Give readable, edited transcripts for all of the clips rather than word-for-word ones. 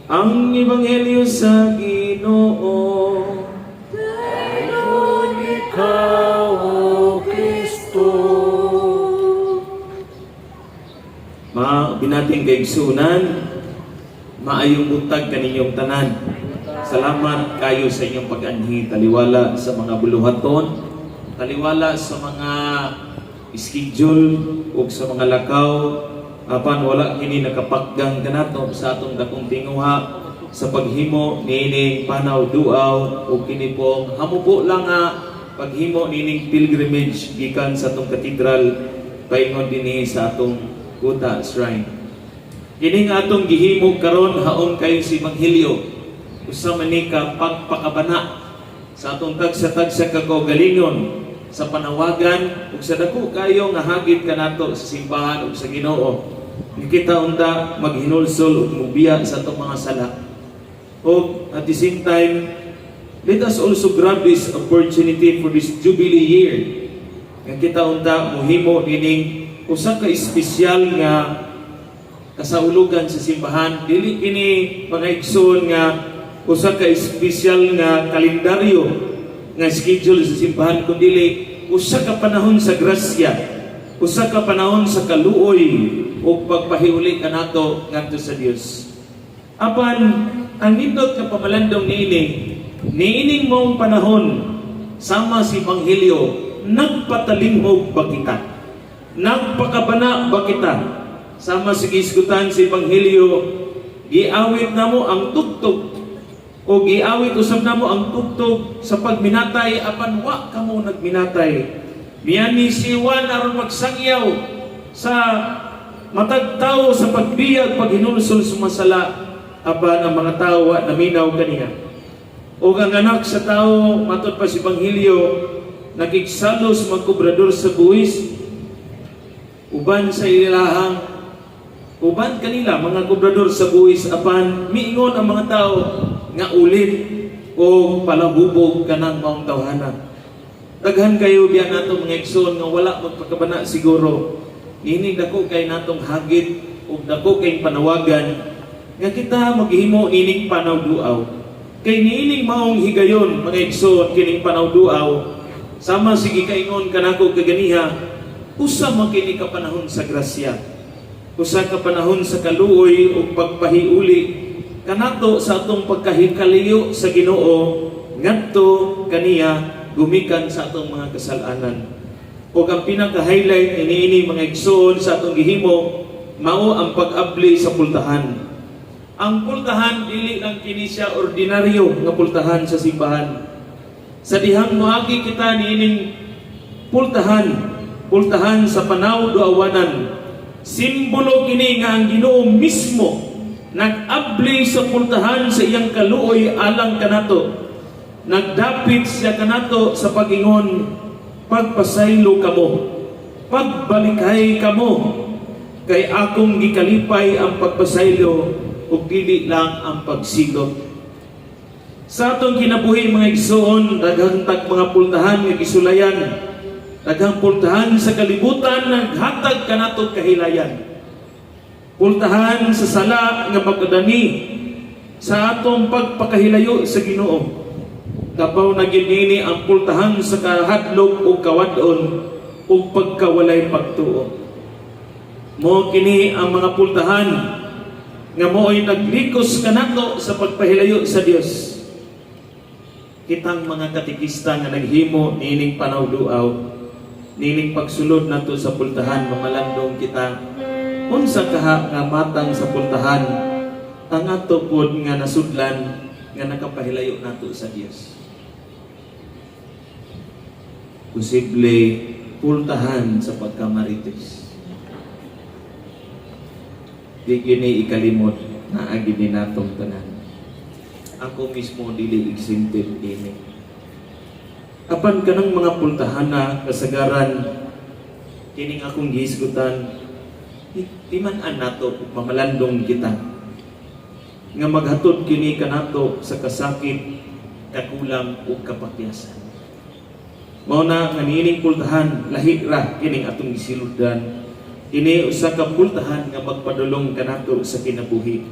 ang Ebanghelyo sa Ginoo. Dayon ikaw, O Kristo. Mga binating kaigsunan, maayong butag kaninyong tanan. Salamat kayo sa inyong pag-anhi, taliwala sa mga buluhaton, taliwala sa mga schedule o sa mga lakaw, apan wala kini nakapaggang kanato sa atong dakong tinguha sa paghimo nining panaw duaw o kini pong hamupo lang nga paghimo nining pilgrimage gikan sa atong katedral paingon dinhi sa atong Kuta Shrine. Kini nga atong gihimo karon haon kayo si Ebanghelyo usa man ni ka pagpakabana sa atong tagsa-tagsa kagalingon sa panawagan ug sa dako kayo nga hagit kanato sa simbahan ug sa Ginoo. Kita unta maghinulsol ug mubiya sa atong mga sala. O at the same time, let us also grab this opportunity for this Jubilee year. Nga kita unta muhimo nining usa ka espesyal nga kasaulugan sa simbahan. Dili kini pangigsoon nga usa ka espesyal nga kalendaryo nga schedule sa simbahan, kundi usa ka panahon sa grasya, usa ka panahon sa kaluoy o pagpahiuli kanato ngadto sa Dios. Apan ang nindot nga pamalandong niining mong panahon sama si Ebanghelyo, nagpatalinghog ba kita? Nagpakabana ba kita? Sama si gisgutan si Ebanghelyo, giawit namo ang tugtog o giawit usab namo ang tugtog sa pagminatay apan wa kamo nagminatay. Biyani si Juan aron magsangyaw sa matagtaw sa pagbiyag paghinulsol sumasala apan ang mga tao wa naminaw kaniya. O ang anak sa tao matod pa si Ebanghelyo nakigsalos magkobrador sa buwis uban sa ilahang uban kanila mga kobrador sa buwis apan miingon ang mga tao nga ulit o palahubog kanang maong tawhana. Daghan kayo biya nato mga igsoon nga wala magpakabana siguro. Ini dako kay natong hagit ug dako kay panawagan nga kita maghimo ining panaw duaw. Kay niining maong higayon mga igsoon kining panaw duaw sama sige kaingon kanako kaganiha usa man kini ka panahon sa grasya. Usa ka panahon sa kaluoy ug pagpahiuli kanato sa atong pagkahikaliyo sa Ginoo ngadto kaniya gumikan sa atong mga kasalanan. O ang pinaka-highlight niini mga igsoon sa atong gihimo mao ang pag-abli sa pultahan. Ang pultahan dili lang kini siya ordinaryo nga pultahan sa simbahan. Sa dihang moagi kita niining pultahan sa panaw duawanan. Simbolo kini nga ang Ginoo mismo nag-abli sa pultahan sa iyang kaluoy alang kanato. Nagdapit siya kanato sa pag-ingon, pagpasaylo kamo, pagbalikhay kamo, kay akong gikalipay ang pagpasaylo ug dili lang ang pagsigot. Sa atong kinabuhi mga igsoon, daghang tag mga pultahan nga gisulayan, daghang pultahan sa kalibutan naghatag kanato kahilayan. Pultahan sa sala nga magdani sa atong pagpakahilayo sa Ginoo. Kapaw na ginini ang pultahan sa kahadlok o kawadon o pagkawalay pagtuo. Mo kini ang mga pultahan nga mo'y naglikos kanato sa pagpahilayo sa Dios. Kitang mga katikista nga naghimo nining panaw duaw, nining pagsulod nato sa pultahan, mamalandong kita unsa kaha nga matang sa pultahan ang ato pod nga nasudlan nga nakapahilayo nato sa Dios. Posible pultahan sa pagkamarites. Di gini ikalimot na agini natong tanan. Ako mismo dili exempted ini. Apan kanang mga pultahan na kasagaran kining akong gihisgutan, di man nato mamalandong kita nga maghatod kini kanato sa kasakit, kakulang ug kapakyasan. Mao na nga niining pultahan lahi ra kining atong gisiluddan. Kini usa ka pultahan nga magpadulong kanato sa kinabuhi.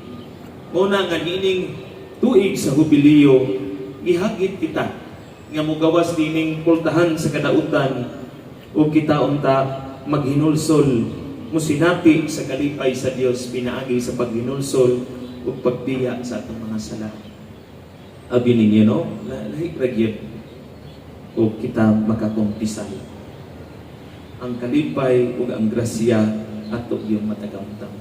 Muna nga nining tuig sa hubiliyo, gihagit kita nga mugawas dining pultahan sa kadautan o kita unta maghinulsol musinati sa kalipay sa Dios pinaagi sa paghinulsol o pagbiya sa atong mga sala. Abi ninyo no, lahi ragyod o kita makakumpisal ang kalipay ug ang grasya ato yung matagamtang.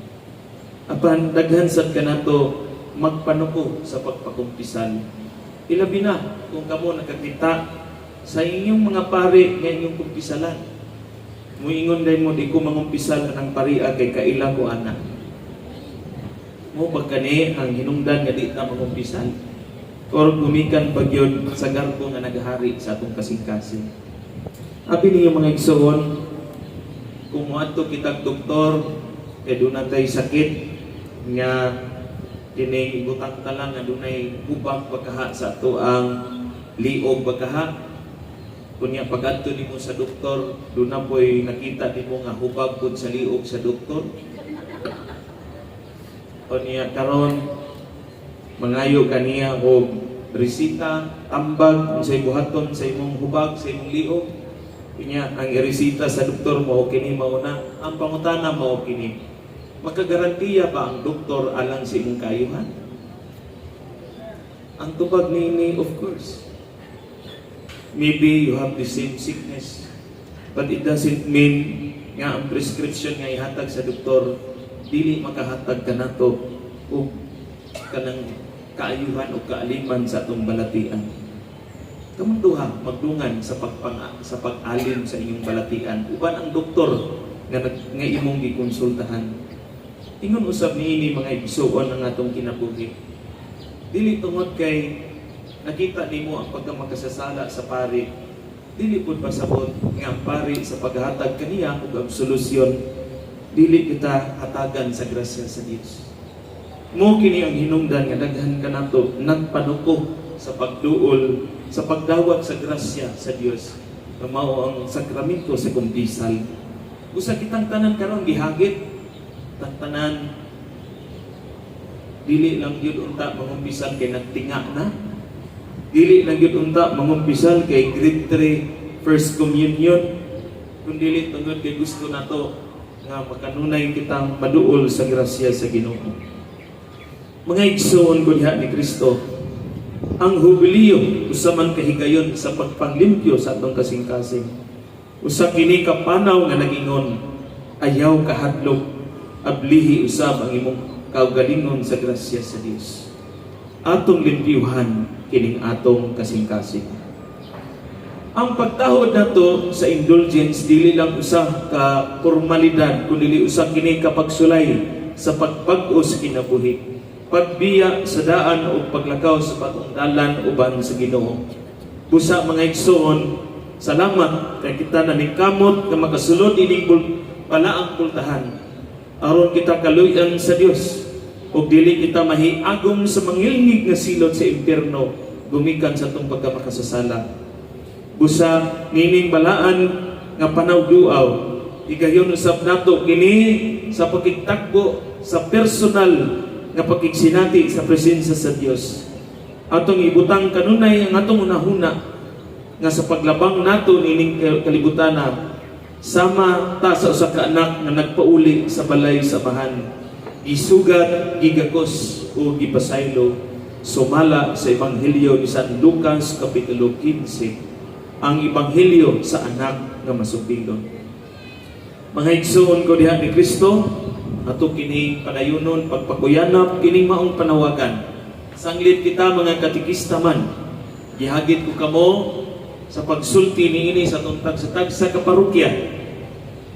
Apan daghan sad kanato magpanuko sa pagpakumpisal. Ilabi na kung kamo nakakita sa inyong mga pari nga inyong kumpisalan. Muingon din mo di ko mangumpisal ng paria kay kaila ko anak. Mo pagkani ang hinungdan nga di ta mangumpisal. Or gumikan pagyod sa garbo nga naghari sa atong kasing-kasing. Abi niyo mga igsoon, kung moadto kitag doktor kay doon natay sakit nga kini ibutang talang nga dunay hubag pagkaha sa ato ang liog pagkaha. Kunya pag-adto nimo sa doktor, doon na po'y nakita nimo nga hubag pud sa liog sa doktor. Kunya karon mangayo kaniya og resita, tambag unsay buhaton sa imong hubag sa imong liog. Kunya ang resita sa doktor mao kini mao na, ang pangutana mao kini. Makagarantiya ba ang doktor alang sa imong kaayuhan? Ang tubag niini, of course. Maybe you have the same sickness, but it doesn't mean nga ang prescription nga ihatag sa doktor dili makahatag kanato o kanang kaayuhan o kaaliman sa atong balatian. Kamong duha magdungan sa pag-alim sa inyong balatian uban ang doktor nga imong gikonsultahan. Ingon usab niini mga igsoon ang atong kinabuhi. Dili tungod kay nakita nimo ang pagkamakasasala sa pari, dili pud pasabot nga ang pari sa paghatag kaniya og ang solusyon, dili kita hatagan sa grasya sa Dios. Mo kini ang hinungdan nga daghan kanato nagpanuko sa pagduol sa pagdawat sa grasya sa Dios nga mao ang sakramento sa kumpisal. Usa kitang tanan karon gihagit tanan dili lang gyud unta mangumpisal kay nagtinga na. Dili lang gyud unta mangumpisal kay grade 3 first communion. Kun dili tungod kay gusto nato nga makanunay kitang maduol sa grasya sa Ginoo. Mga igsoon ko diha ni Kristo, ang hubiliyo usa man kahigayon sa pagpanglimpyo sa atong kasing-kasing. Usa kini kapanaw nga nagingon, ayaw kahadlok, ablihi usab ang imong kaugalingon sa grasya sa Dios. Atong limpyuhan kining atong kasing-kasing. Ang pagtahod nato sa indulgence dili lang usa ka formalidad kundi usa kini ka pagsulay sa pagpag-o sa kinabuhi, pagbiya sa daan o paglakaw sa patungdalan uban sa Ginoo. Busa mga igsoon, salamat kay kita naningkamot nga makasulod ining palaang pultahan aron kita kaluyan sa Dios ug dili kita mahiagom sa mangilngig nga silot sa impierno gumikan sa atong pagkamakasasala. Busa nining balaan nga panawduaw, igayon usab nato kini sa pagkigtagbo sa personal nga pagkigsinati sa presensya sa Dios. Atong ibutang kanunay ang atong unahuna nga sa paglabang nato nining kalibutana sama ta sa usa ka anak nga nagpauli sa balay samahan, gisugat, gigakos o gipasaylo, sumala sa Ebanghelyo ni San Lucas Kapitulo 15, ang Ebanghelyo sa anak nga masubilon. Mga igsoon ko diha ni Kristo, ato kining panayunon pagpakuyanap kining maong panawagan. Sanglit kita mga katikista man, gihagit ko kamo sa pagsulti niini sa tuntag sa tagsa ka parokya.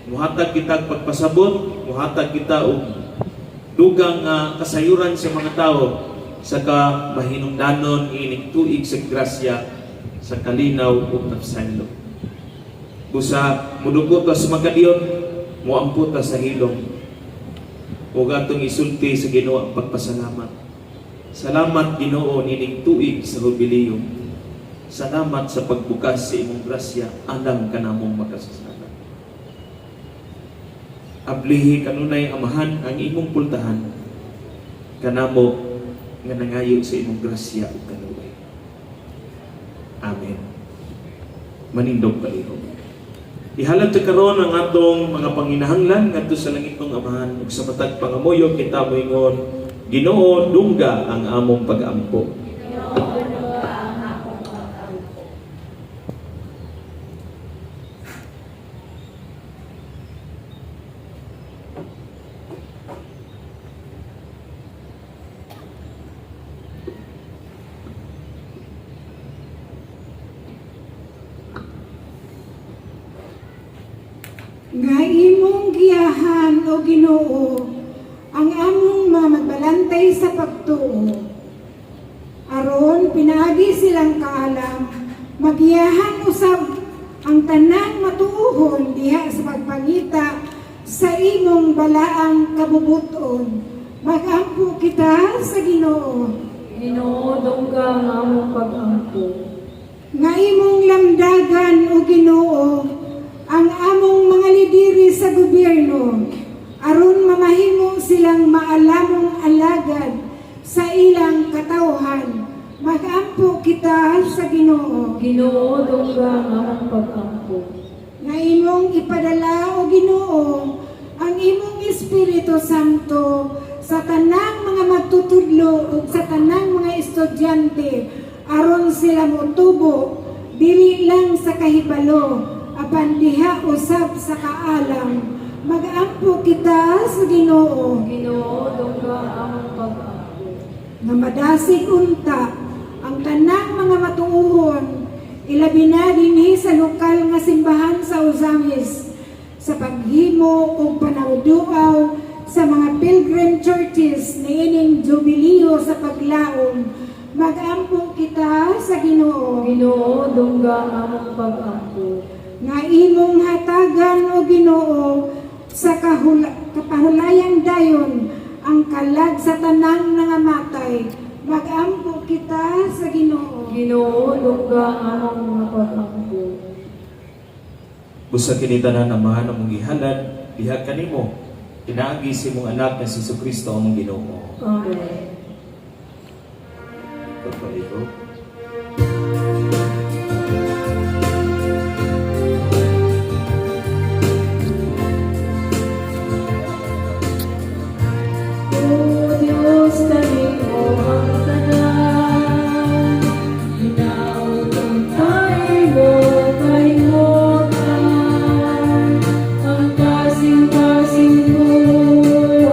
Muhatag kita pagpasabot, muhatag kita og dugang kasayuran sa mga tao sa mahinungdanon ining tuig sa grasya sa kalinaw ug nagsanlo. Busa mudugot sa magkadiyon, muampot sa hilong. Ug atong isulti sa Ginoo ang pagpasalamat. Salamat Ginoo nining tuig sa hubiliyo. Salamat sa pagbukas sa imong grasya alang kanamong makasasala. Ablihi kanunay amahan ang imong pultahan kanamo nga nangayo sa imong grasya ug kaluoy. Amen. Manindog palihog. Ihalad ta karon ang atong mga panginahanglan ngadto sa langitong Amahan ug sa matag pangamuyo kita moingon, Ginoo, dungga ang among pag-ampo. Nga imong giyahan o Ginoo ang among mga magbalantay sa pagtuo. Aron pinaagi silang kaalam, magiyahan usab ang tanang matuuhon diha sa pagpangita sa imong balaang kabubuton. Magampo kita sa Ginoo. Ginoo, dungga ang among pag-ampo. Nga imong lamdagan o Ginoo ang among mga lidiri sa gobyerno aron mamahimo silang maalamong alagad sa ilang katawhan. Magampo kita sa Ginoo. Ginoo, dungga ang among pag-ampo. Nga imong ipadala o Ginoo ang imong Espiritu Santo sa tanang mga magtutudlo ug sa tanang mga estudyante aron sila motubo dili lang sa kahibalo apan diha usab sa kaalam. Mag-ampo kita sa Ginoo. Ginoo, dungga ang among pag-ampo. Nga madasig unta ang tanang mga matuuhon ilabi na dinhi sa lokal nga simbahan sa Uzamis sa paghimo ug panawduaw sa mga pilgrim churches niining jubileo sa paglaom. Mag-ampo kita sa Ginoo. Ginoo, dungga ang among pag-ampo. Nga imong hatagan o Ginoo sa kapahulayang dayon ang kalag sa tanang nangamatay. Mag-ampo kita sa Ginoo. Ginoo, dungga ang among mga pag-ampo. Busa kini tanan Amahan among gihalad diha kanimo. Pinaagi si mong anak na si Jesucristo among Ginoo. Amen. Pagpalihog. O Diyos, kanimo ang tanan, hinautang tayo kalimutan, ang kasing-kasing ko,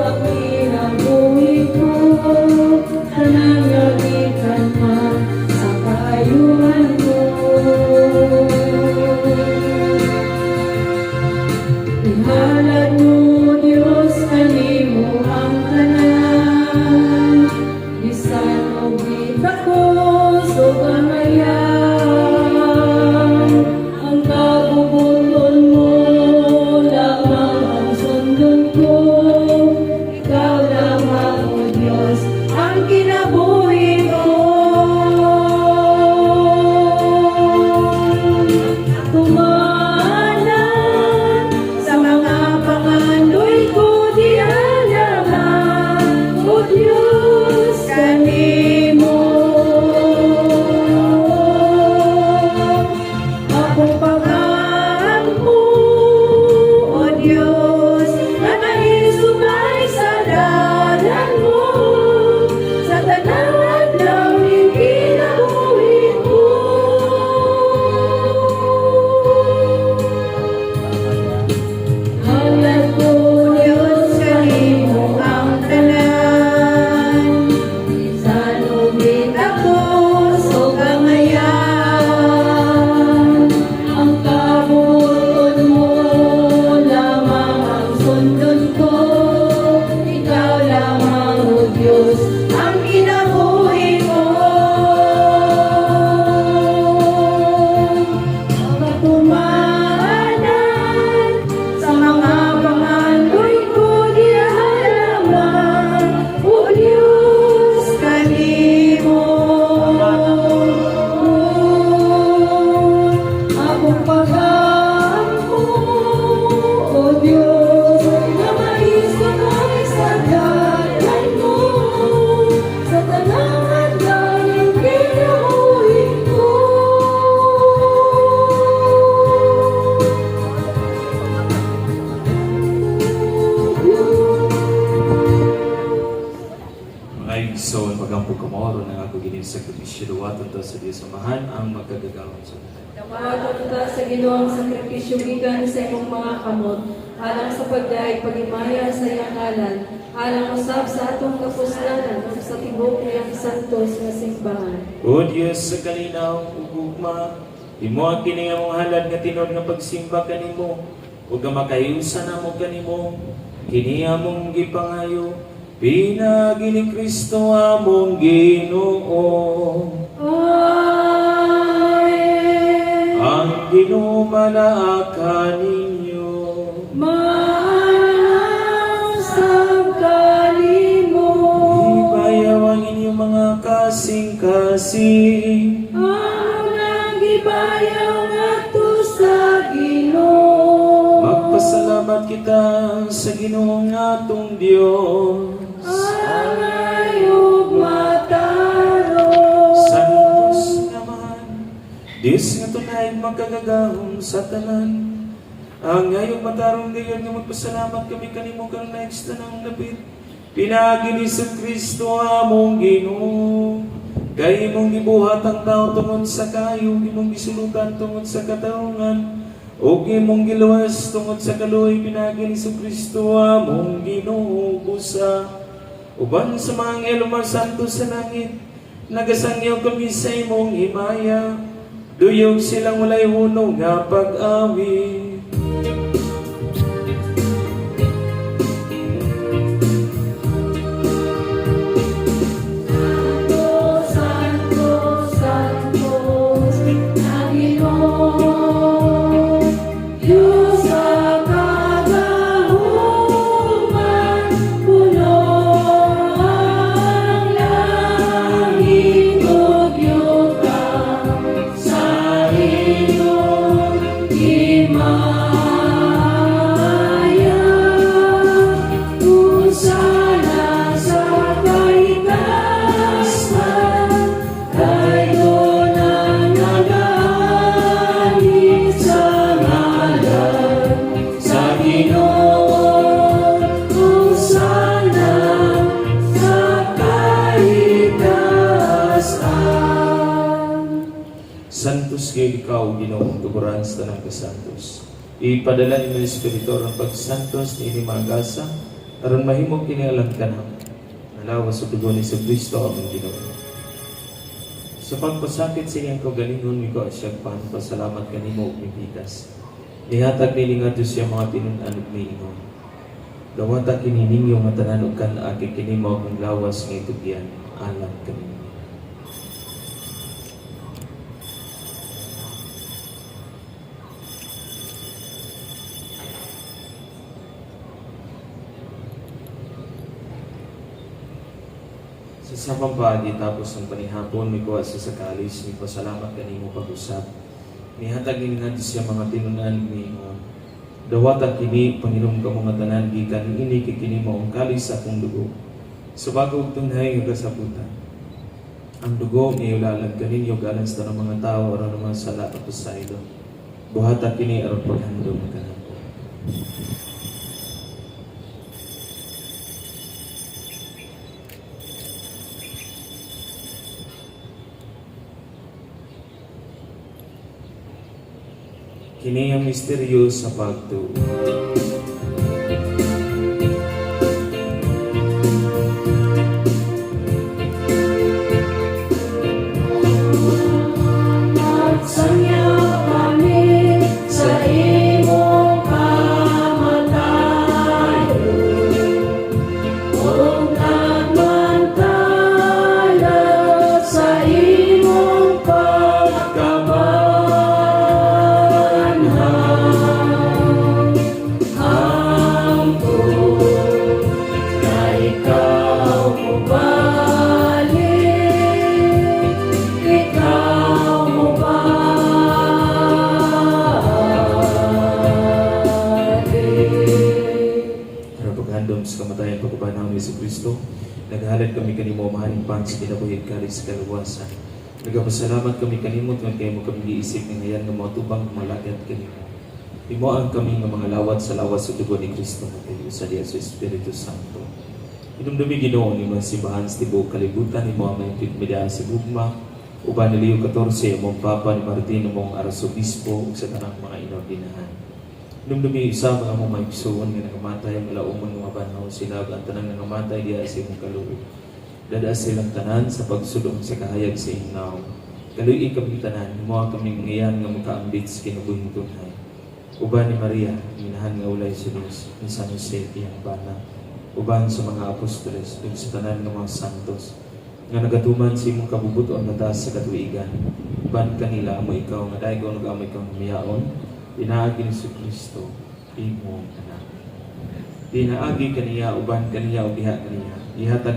ang kinabuhi ko, nanangagitan man sa kaayuhan ko. Ihalad mo, Diyos, kanimo ang tanan, bisan og gitakos o kamayan, ang kabubuton mo lamang ang sundon ko, ikaw lamang, O Diyos, ang kinabuhi ko. Tumanan sa mga pangandoy ko di alaman, O Diyos, kanimo. Akong pag-ampo, O Diyos, na naisumay sa dalan mo, sa tanang adlaw ning kinabuhi ko. Halad ko, Diyos, kanimo ang tanan, bisan og gitakos o kamayan, ang kabuton mo lamang ang sundon ko, ikaw lamang, O Diyos, ang kinabuhi ko. Patumanan sa mga pangandoy ko di halaman, O Diyos, kanimo. Akong pag-ampo, O Diyos, na maisumay sa dalan mo, sa Ay so pagampog kamoro ng ako ginin sakripisyo duwaton to sa Dios Amahan ang magkagagawon sa buhay. Dawaton ta sa Ginoong sakripisyo gikan sa imong mga kamot, alang sa pagdaig pagimaya sa iyang ngalan, alang usab sa atong kapuslanan ug sa tibuok niyang santos nga simbahan. O Diyos sa kalinaw ug ugma, imo ang kini nga mong halad nga tinod nga pagsimba kanimo, ug nga makayusan namo kanimo, kini among gipangayo, pinagi ni Kristo among Ginoo. Amen. Ang Ginoo manaaka ninyo. Mausab kanimo. Ibayaw ang inyong mga kasing-kasing. Ang nagibayaw ngadto sa Ginoo. Magpasalamat kita sa Ginoong atong Dios. Ayog mataro. Santos naman, Diyos nga tunay magkagagahom sa tanan. Ang ngayong matarong gayon nga magpasalamat kami kanimo karong next ng lapit. Pinagi ni sa Kristo among Ginoo. Kay imong gibuhat ang tao tungod sa kayo, imong gisulutan tungod sa katarungan. O imong giluwas tungod sa kaluoy, pinagi ni sa Kristo among Ginoo busa. Uban sa mga anghel santo sa langit, nagasangyaw kami sa imong himaya. Duyog silang walay hunong nga pag-awi. Santo, Santo, na Ginoo, Diyos sa kagahuman, puno ang langit ug yuta sa iyong himaya. Usana sa kaitasan, kayo na nagalit sa ngalan sa Ginoo. Usana sa kaitasan. Santos kay ikaw, Ginoong tuguran sa tanang kasantos. Ipadala ni Espiritu ang pagsantos ni Inimagasa, aron mahimog kinialang ka na. Nalawas sa dugo ni Kristo among Ginoo. Sa pagpasakit sa iyang kaugalingon, mi ko asya pasalamat kanimo ug mibigas. Ihatag nili nga Diyos siya mga tinunan ug miingon. Dawata kini ninyo nga tanan ug kan-agi kinimo akong lawas nga itugyan, alam kanimo. Sa pampagi tapos ng panihapon, may kuha sa sakalis, may pasalamat kanimo pag-usap. Nihatag ni nga siya mga tinunan ni dawata kini, Panginoon ka mga tanan, gikan ini kikini mo ang kalis sa akong dugo. Sa bagong tunay nga kasaputan. Ang dugo niyo lalag kaninyo galang sa tanang mga tao aron naman sa lahat sa ilo. Buhata kini aron paghandom ka na. Kini ang misteryo sa pagtuo. Nagsangyaw kami sa imong kamatayon, ug nagmantala sa imong pagkabanhaw. Hangtod na ikaw mubalik, ikaw Para paghandom sa kamatayan pagkabanaw ni Kristo, naghalad kami kanimo mahaling pan sa kinabuhid kalis sa kaluwasan. Nagapasalamat kami kanimo tungod kay mo kami giisip ng ngayon nga matubang malagat kanimo. Imo ang kami nga mga lawat sa lawas sa dugo ni Kristo nga kayo sa Dios sa Espiritu Santo. Inumdumi Ginoo ni mga simbahan sa tibuok kalibutan ni mga mayipit media sa Bugma, uban ni Leo 14, mong Papa ni Martin mong Arsobispo ug sa tanang mga inordinahan. Inumdumi isa mga mong maigsuon nga nagamatay ang laumon mga banhaw sinag ang tanang nangamatay diya sa imong kaluoy. Dada silang tanan sa pagsudong sa kahayag sa ingaw. Kaluoy kami tanan, mo kami ngayon nga makaambit sa kinabuhitunhay. Uban ni Maria, minahan nga ulay sa Diyos, ni San Jose iyang bana. Uban sa mga apostoles, ug sa tanan ng mga santos, nga nagatuman sa imong kabubuton na taas sa katuigan. Uban kanila mo ikaw nga daygon ug amo ikaw miyaon, pinaagi ni Kristo, imong anak. Pinaagi kaniya uban kaniya ug diha kaniya. Ihatag